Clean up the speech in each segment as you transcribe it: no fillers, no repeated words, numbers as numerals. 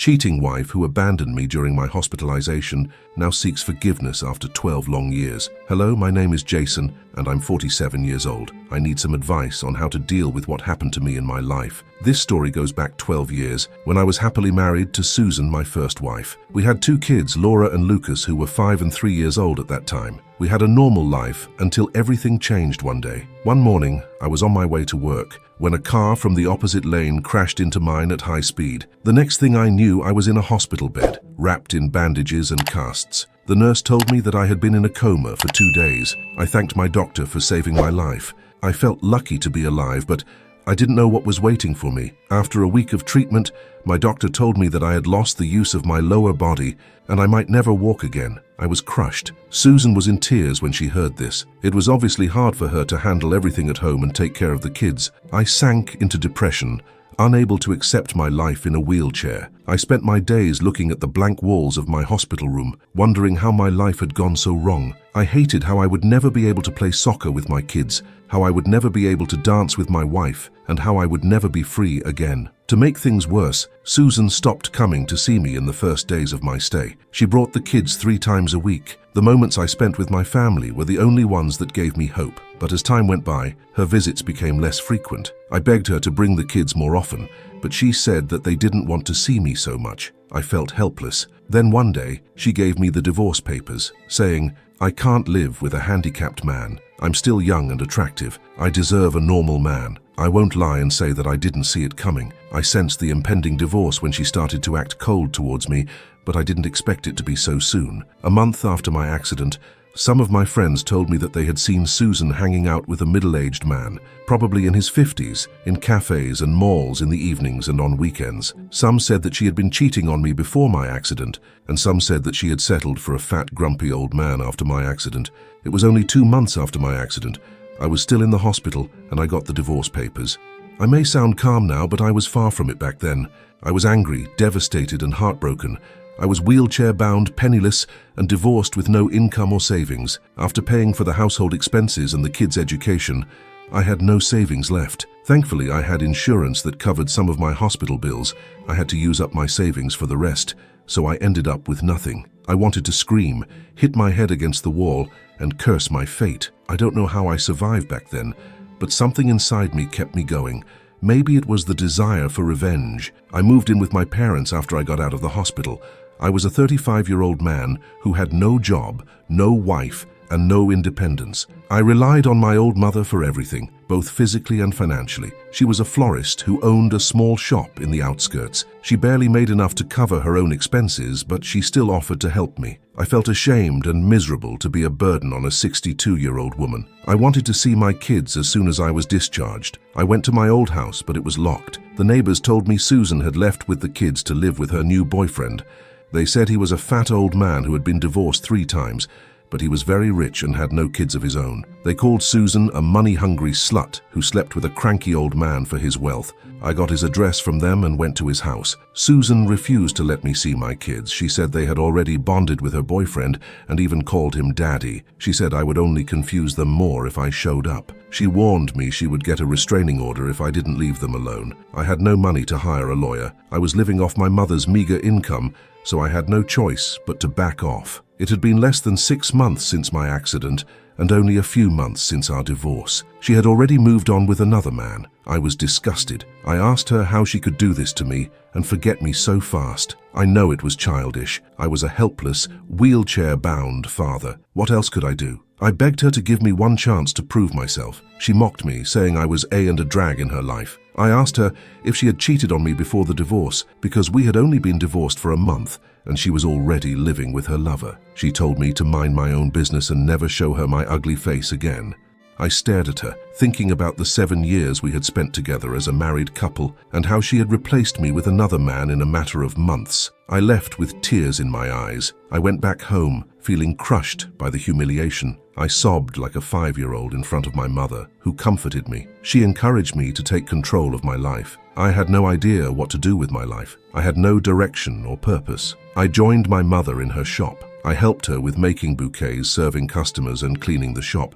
cheating wife who abandoned me during my hospitalization now seeks forgiveness after 12 long years. Hello, my name is Jason and I'm 47 years old. I need some advice on how to deal with what happened to me in my life. This story goes back 12 years when I was happily married to Susan, my first wife. We had 2 kids, Laura and Lucas, who were 5 and 3 years old at that time. We had a normal life until everything changed one day. One morning, I was on my way to work when a car from the opposite lane crashed into mine at high speed. The next thing I knew, I was in a hospital bed, wrapped in bandages and casts. The nurse told me that I had been in a coma for 2 days. I thanked my doctor for saving my life. I felt lucky to be alive, but I didn't know what was waiting for me. After a week of treatment, my doctor told me that I had lost the use of my lower body and I might never walk again. I was crushed. Susan was in tears when she heard this. It was obviously hard for her to handle everything at home and take care of the kids. I sank into depression, unable to accept my life in a wheelchair. I spent my days looking at the blank walls of my hospital room, wondering how my life had gone so wrong. I hated how I would never be able to play soccer with my kids, how I would never be able to dance with my wife, and how I would never be free again. To make things worse, Susan stopped coming to see me in the first days of my stay. She brought the kids 3 times a week. The moments I spent with my family were the only ones that gave me hope. But as time went by, her visits became less frequent. I begged her to bring the kids more often, but she said that they didn't want to see me so much. I felt helpless. Then one day, she gave me the divorce papers, saying, "I can't live with a handicapped man. I'm still young and attractive. I deserve a normal man." I won't lie and say that I didn't see it coming. I sensed the impending divorce when she started to act cold towards me, but I didn't expect it to be so soon. A month after my accident, some of my friends told me that they had seen Susan hanging out with a middle-aged man, probably in his 50s, in cafes and malls in the evenings and on weekends. Some said that she had been cheating on me before my accident, and some said that she had settled for a fat, grumpy old man after my accident. It was only 2 months after my accident. I was still in the hospital and I got the divorce papers. I may sound calm now, but I was far from it back then. I was angry, devastated and heartbroken. I was wheelchair-bound, penniless, and divorced with no income or savings. After paying for the household expenses and the kids' education, I had no savings left. Thankfully, I had insurance that covered some of my hospital bills. I had to use up my savings for the rest, so I ended up with nothing. I wanted to scream, hit my head against the wall, and curse my fate. I don't know how I survived back then, but something inside me kept me going. Maybe it was the desire for revenge. I moved in with my parents after I got out of the hospital. I was a 35-year-old man who had no job, no wife, and no independence. I relied on my old mother for everything, both physically and financially. She was a florist who owned a small shop in the outskirts. She barely made enough to cover her own expenses, but she still offered to help me. I felt ashamed and miserable to be a burden on a 62-year-old woman. I wanted to see my kids as soon as I was discharged. I went to my old house, but it was locked. The neighbors told me Susan had left with the kids to live with her new boyfriend. They said he was a fat old man who had been divorced 3 times, but he was very rich and had no kids of his own. They called Susan a money-hungry slut who slept with a cranky old man for his wealth. I got his address from them and went to his house. Susan refused to let me see my kids. She said they had already bonded with her boyfriend and even called him Daddy. She said I would only confuse them more if I showed up. She warned me she would get a restraining order if I didn't leave them alone. I had no money to hire a lawyer. I was living off my mother's meager income, so I had no choice but to back off. It had been less than 6 months since my accident and only a few months since our divorce. She had already moved on with another man. I was disgusted. I asked her how she could do this to me and forget me so fast. I know it was childish. I was a helpless, wheelchair-bound father. What else could I do? I begged her to give me one chance to prove myself. She mocked me, saying I was a drag in her life. I asked her if she had cheated on me before the divorce, because we had only been divorced for a month, and she was already living with her lover. She told me to mind my own business and never show her my ugly face again. I stared at her, thinking about the 7 years we had spent together as a married couple and how she had replaced me with another man in a matter of months. I left with tears in my eyes. I went back home, feeling crushed by the humiliation. I sobbed like a 5-year-old in front of my mother, who comforted me. She encouraged me to take control of my life. I had no idea what to do with my life. I had no direction or purpose. I joined my mother in her shop. I helped her with making bouquets, serving customers, and cleaning the shop.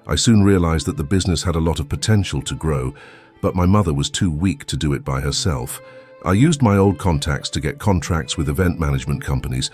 I soon realized that the business had a lot of potential to grow, but my mother was too weak to do it by herself. I used my old contacts to get contracts with event management companies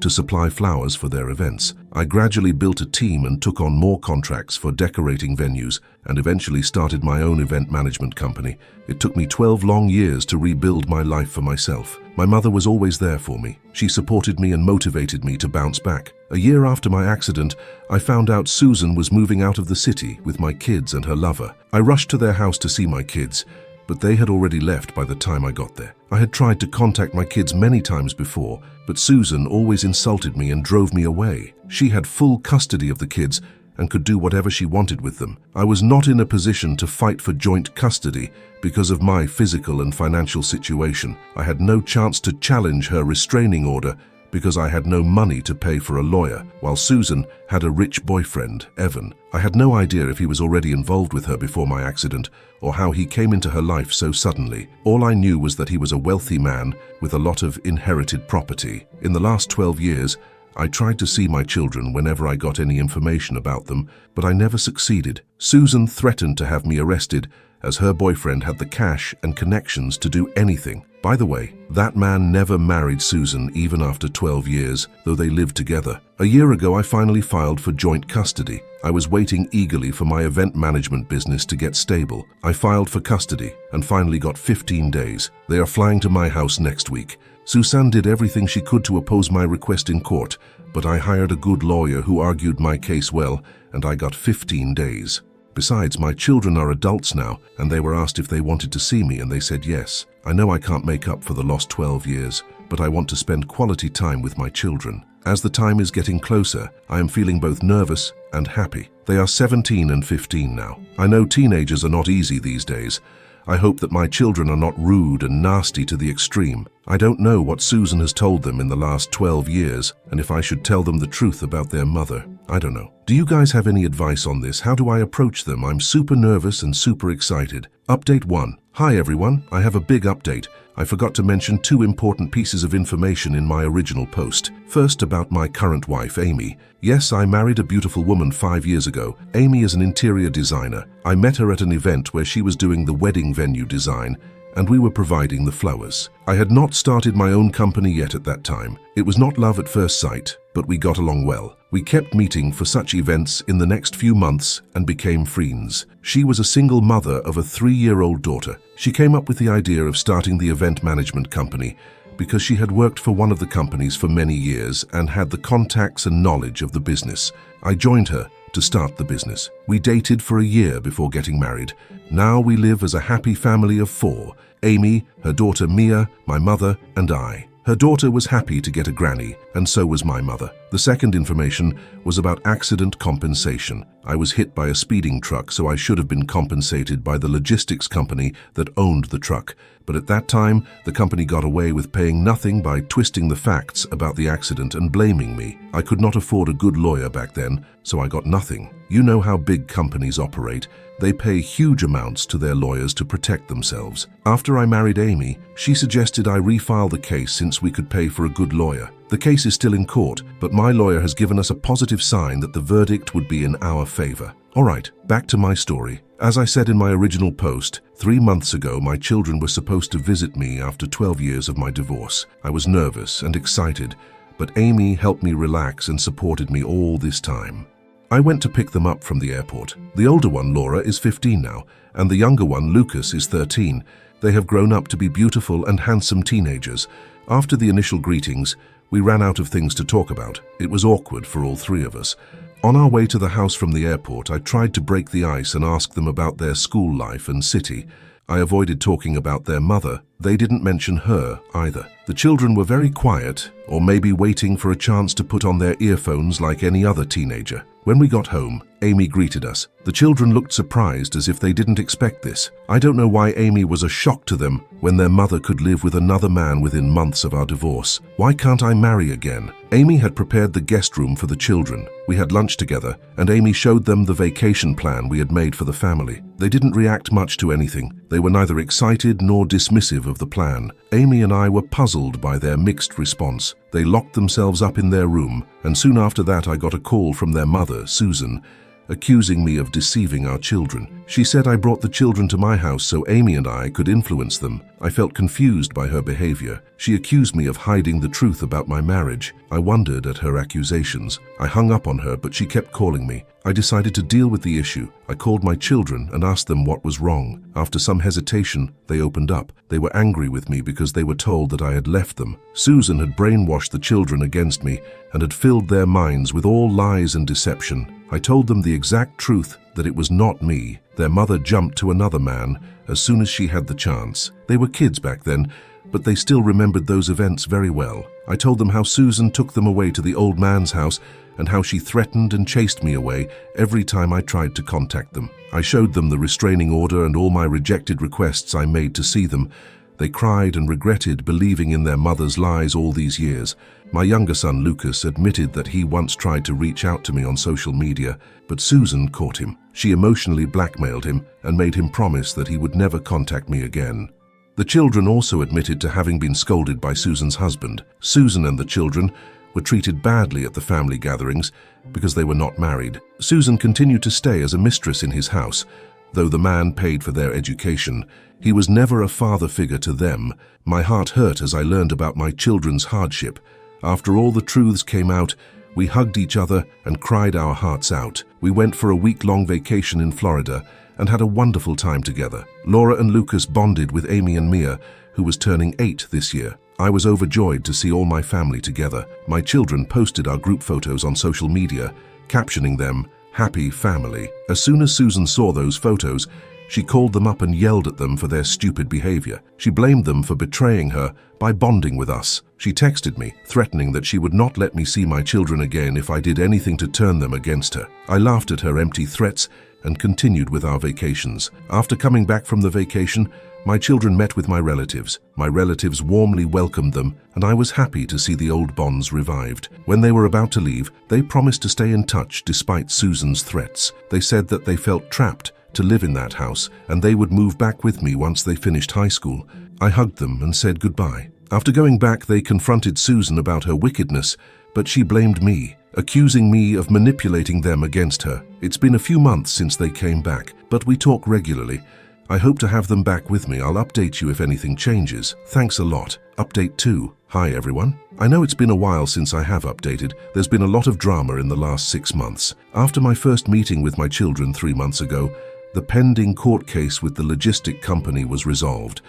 to supply flowers for their events. I gradually built a team and took on more contracts for decorating venues and eventually started my own event management company. It took me 12 long years to rebuild my life for myself. My mother was always there for me. She supported me and motivated me to bounce back. A year after my accident, I found out Susan was moving out of the city with my kids and her lover. I rushed to their house to see my kids, but they had already left by the time I got there. I had tried to contact my kids many times before, but Susan always insulted me and drove me away. She had full custody of the kids and could do whatever she wanted with them. I was not in a position to fight for joint custody because of my physical and financial situation. I had no chance to challenge her restraining order because I had no money to pay for a lawyer, while Susan had a rich boyfriend, Evan. I had no idea if he was already involved with her before my accident or how he came into her life so suddenly. All I knew was that he was a wealthy man with a lot of inherited property. In the last 12 years, I tried to see my children whenever I got any information about them, but I never succeeded. Susan threatened to have me arrested as her boyfriend had the cash and connections to do anything. By the way, that man never married Susan even after 12 years, though they lived together. A year ago, I finally filed for joint custody. I was waiting eagerly for my event management business to get stable. I filed for custody and finally got 15 days. They are flying to my house next week. Susan did everything she could to oppose my request in court, but I hired a good lawyer who argued my case well, and I got 15 days. Besides, my children are adults now, and they were asked if they wanted to see me, and they said yes. I know I can't make up for the lost 12 years, but I want to spend quality time with my children. As the time is getting closer, I am feeling both nervous and happy. They are 17 and 15 now. I know teenagers are not easy these days. I hope that my children are not rude and nasty to the extreme. I don't know what Susan has told them in the last 12 years, and if I should tell them the truth about their mother. I don't know. Do you guys have any advice on this? How do I approach them? I'm super nervous and super excited. Update 1. Hi everyone, I have a big update. I forgot to mention 2 important pieces of information in my original post. First, about my current wife, Amy. Yes, I married a beautiful woman 5 years ago. Amy is an interior designer. I met her at an event where she was doing the wedding venue design, and we were providing the flowers. I had not started my own company yet at that time. It was not love at first sight, but we got along well. We kept meeting for such events in the next few months and became friends. She was a single mother of a 3-year-old daughter. She came up with the idea of starting the event management company because she had worked for one of the companies for many years and had the contacts and knowledge of the business. I joined her to start the business. We dated for a year before getting married. Now we live as a happy family of 4. Amy, her daughter Mia, my mother, and I. Her daughter was happy to get a granny, and so was my mother. The second information was about accident compensation. I was hit by a speeding truck, so I should have been compensated by the logistics company that owned the truck. But at that time, the company got away with paying nothing by twisting the facts about the accident and blaming me. I could not afford a good lawyer back then, so I got nothing. You know how big companies operate. They pay huge amounts to their lawyers to protect themselves. After I married Amy, she suggested I refile the case since we could pay for a good lawyer. The case is still in court, but my lawyer has given us a positive sign that the verdict would be in our favor. Alright, back to my story. As I said in my original post, 3 months ago my children were supposed to visit me after 12 years of my divorce. I was nervous and excited, but Amy helped me relax and supported me all this time. I went to pick them up from the airport. The older one, Laura, is 15 now, and the younger one, Lucas, is 13. They have grown up to be beautiful and handsome teenagers. After the initial greetings, we ran out of things to talk about. It was awkward for all 3 of us. On our way to the house from the airport, I tried to break the ice and ask them about their school life and city. I avoided talking about their mother. They didn't mention her either. The children were very quiet, or maybe waiting for a chance to put on their earphones like any other teenager. When we got home, Amy greeted us. The children looked surprised as if they didn't expect this. I don't know why Amy was a shock to them when their mother could live with another man within months of our divorce. Why can't I marry again? Amy had prepared the guest room for the children. We had lunch together, and Amy showed them the vacation plan we had made for the family. They didn't react much to anything. They were neither excited nor dismissive of the plan. Amy and I were puzzled by their mixed response. They locked themselves up in their room, and soon after that I got a call from their mother, Susan, accusing me of deceiving our children. She said I brought the children to my house so Amy and I could influence them. I felt confused by her behavior. She accused me of hiding the truth about my marriage. I wondered at her accusations. I hung up on her, but she kept calling me. I decided to deal with the issue. I called my children and asked them what was wrong. After some hesitation, they opened up. They were angry with me because they were told that I had left them. Susan had brainwashed the children against me and had filled their minds with all lies and deception. I told them the exact truth, that it was not me. Their mother jumped to another man as soon as she had the chance. They were kids back then, but they still remembered those events very well. I told them how Susan took them away to the old man's house and how she threatened and chased me away every time I tried to contact them. I showed them the restraining order and all my rejected requests I made to see them. They cried and regretted believing in their mother's lies all these years. My younger son, Lucas, admitted that he once tried to reach out to me on social media, but Susan caught him. She emotionally blackmailed him and made him promise that he would never contact me again. The children also admitted to having been scolded by Susan's husband. Susan and the children were treated badly at the family gatherings because they were not married. Susan continued to stay as a mistress in his house. Though the man paid for their education, he was never a father figure to them. My heart hurt as I learned about my children's hardship. After all the truths came out, we hugged each other and cried our hearts out. We went for a week-long vacation in Florida and had a wonderful time together. Laura and Lucas bonded with Amy and Mia, who was turning 8 this year. I was overjoyed to see all my family together. My children posted our group photos on social media, captioning them, "Happy Family." As soon as Susan saw those photos, she called them up and yelled at them for their stupid behavior. She blamed them for betraying her by bonding with us. She texted me, threatening that she would not let me see my children again if I did anything to turn them against her. I laughed at her empty threats and continued with our vacations. After coming back from the vacation, my children met with my relatives. My relatives warmly welcomed them, and I was happy to see the old bonds revived. When they were about to leave, they promised to stay in touch despite Susan's threats. They said that they felt trapped to live in that house, and they would move back with me once they finished high school. I hugged them and said goodbye. After going back, they confronted Susan about her wickedness, but she blamed me, accusing me of manipulating them against her. It's been a few months since they came back, but we talk regularly. I hope to have them back with me. I'll update you if anything changes. Thanks a lot. Update 2. Hi everyone. I know it's been a while since I have updated. There's been a lot of drama in the last 6 months. After my first meeting with my children 3 months ago, the pending court case with the logistic company was resolved.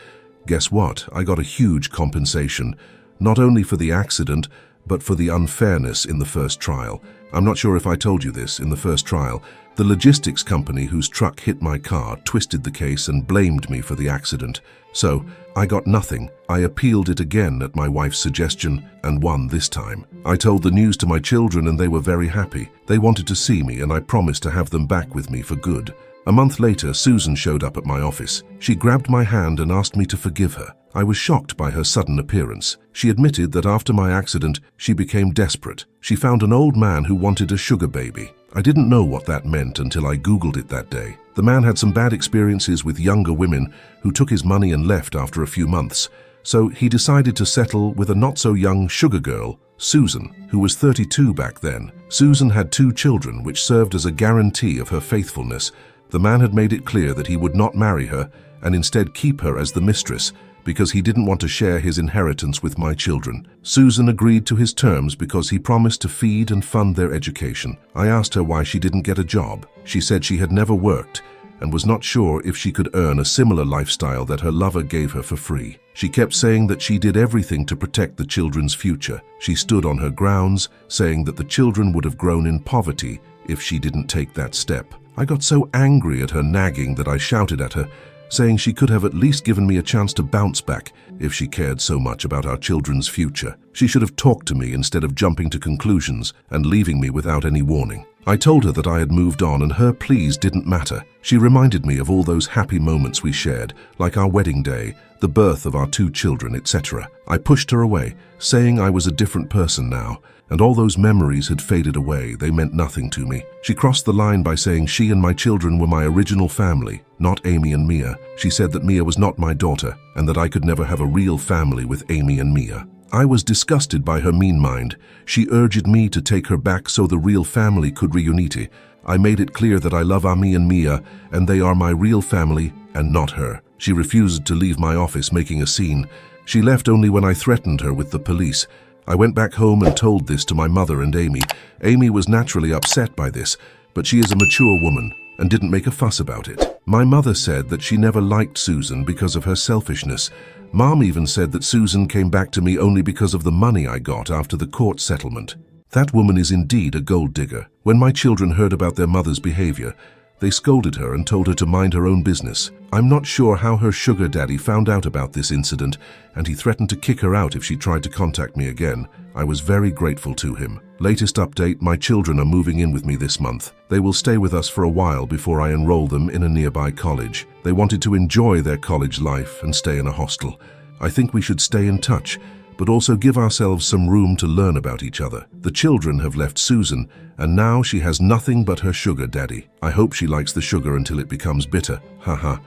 Guess what? I got a huge compensation, not only for the accident, but for the unfairness in the first trial. I'm not sure if I told you this. In the first trial, the logistics company whose truck hit my car twisted the case and blamed me for the accident. So, I got nothing. I appealed it again at my wife's suggestion and won this time. I told the news to my children and they were very happy. They wanted to see me and I promised to have them back with me for good. A month later, Susan showed up at my office. She grabbed my hand and asked me to forgive her. I was shocked by her sudden appearance. She admitted that after my accident, she became desperate. She found an old man who wanted a sugar baby. I didn't know what that meant until I Googled it that day. The man had some bad experiences with younger women who took his money and left after a few months. So he decided to settle with a not-so-young sugar girl, Susan, who was 32 back then. Susan had 2 children, which served as a guarantee of her faithfulness. The man had made it clear that he would not marry her and instead keep her as the mistress because he didn't want to share his inheritance with my children. Susan agreed to his terms because he promised to feed and fund their education. I asked her why she didn't get a job. She said she had never worked and was not sure if she could earn a similar lifestyle that her lover gave her for free. She kept saying that she did everything to protect the children's future. She stood on her grounds, saying that the children would have grown in poverty if she didn't take that step. I got so angry at her nagging that I shouted at her, saying she could have at least given me a chance to bounce back if she cared so much about our children's future. She should have talked to me instead of jumping to conclusions and leaving me without any warning. I told her that I had moved on and her pleas didn't matter. She reminded me of all those happy moments we shared, like our wedding day, the birth of our 2 children, etc. I pushed her away, saying I was a different person now, and all those memories had faded away. They meant nothing to me. She crossed the line by saying she and my children were my original family, not Amy and Mia. She said that Mia was not my daughter and that I could never have a real family with Amy and Mia. I was disgusted by her mean mind. She urged me to take her back so the real family could reunite. I made it clear that I love Amy and Mia and they are my real family and not her. She refused to leave my office, making a scene. She left only when I threatened her with the police. I went back home and told this to my mother and Amy. Amy was naturally upset by this, but she is a mature woman and didn't make a fuss about it. My mother said that she never liked Susan because of her selfishness. Mom even said that Susan came back to me only because of the money I got after the court settlement. That woman is indeed a gold digger. When my children heard about their mother's behavior, they scolded her and told her to mind her own business. I'm not sure how her sugar daddy found out about this incident, and he threatened to kick her out if she tried to contact me again. I was very grateful to him. Latest update, my children are moving in with me this month. They will stay with us for a while before I enroll them in a nearby college. They wanted to enjoy their college life and stay in a hostel. I think we should stay in touch, but also give ourselves some room to learn about each other. The children have left Susan, and now she has nothing but her sugar daddy. I hope she likes the sugar until it becomes bitter. Haha.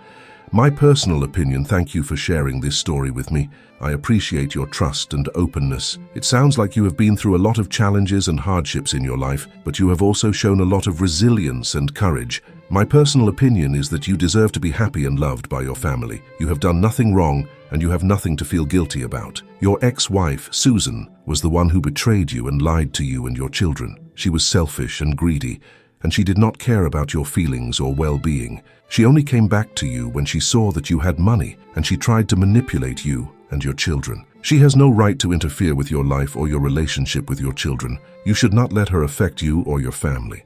My personal opinion, thank you for sharing this story with me. I appreciate your trust and openness. It sounds like you have been through a lot of challenges and hardships in your life, but you have also shown a lot of resilience and courage. My personal opinion is that you deserve to be happy and loved by your family. You have done nothing wrong, and you have nothing to feel guilty about. Your ex-wife, Susan, was the one who betrayed you and lied to you and your children. She was selfish and greedy, and she did not care about your feelings or well-being. She only came back to you when she saw that you had money, and she tried to manipulate you and your children. She has no right to interfere with your life or your relationship with your children. You should not let her affect you or your family.